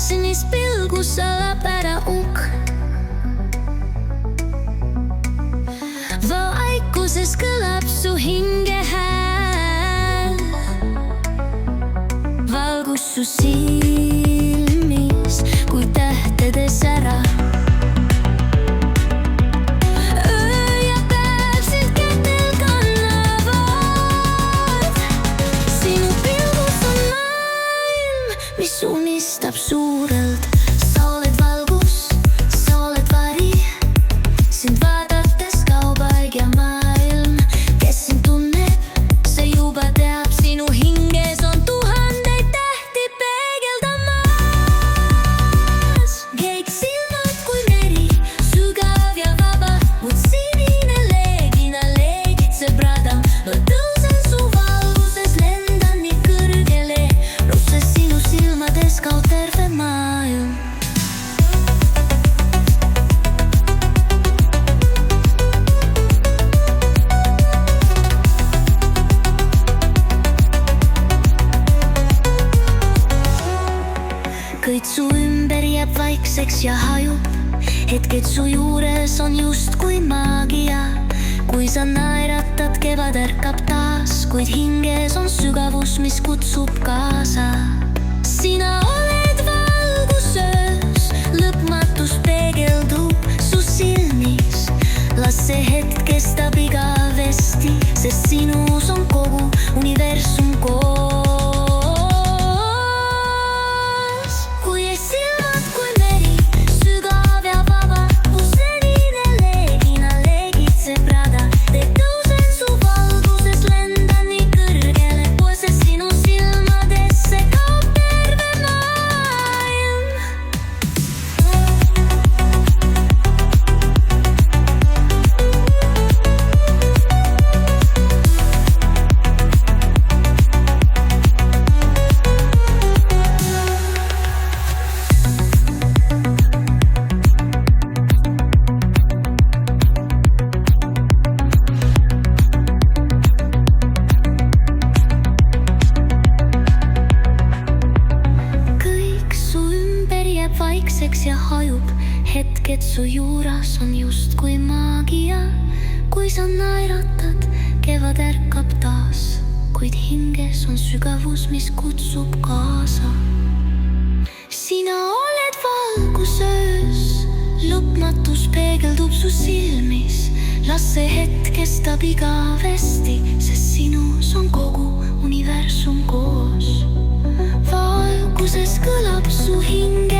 Sinis-pilgus salab ära unk. Vaikuses kõlab su hinge hääl. Valgus su silmis kui tähtedes ära. Öö ja päev sind kätel kannavad. Sinu pilgus on maailm, mis unistab suurelt. Sa oled valgus, sa oled vari. Sind vaadates kaob aeg ja maailm. Kes sind tunneb, see juba teab. Sinu hinges on tuhandeid tähti peegeldamas. Keik silmad kui meri, sügav ja vaba. Mut sinine leegina leegitseb rada. Ma tõusen su valguses, lendan nii kõrgele. Russes sinu silmades kaob terve maailm. Kõik su ümber jääb vaikseks ja hajub. Hetked su juures on just kui maagia. Kui sa naeratad, kevad ärkab taas. Kuid hinges on sügavus, mis kutsub kaasa. Sina oled valgusöös, lõpmatus peegeldub su silmis. Las see hetk kestab igavesti, sest sinus on kogu universum koos. Kui silmad kui meri, sügav ja vaba. Mu senine leegina leegitseb rada. Te tõusen su valguses, lendan nii kõrgele. Poese sinu silmadesse kaob terve maailm. Kõik su ümber jääb vaikseks ja hajub. Hetked su juuras on just kui maagia. Kui sa naeratad, kevad ärkab taas. Kuid hinges on sügavus, mis kutsub kaasa. Sina oled valgusöös, lõpmatus peegeldub su silmis. Las see hetk kestab igavesti, sest sinus on kogu universum koos. Valguses kõlab su hing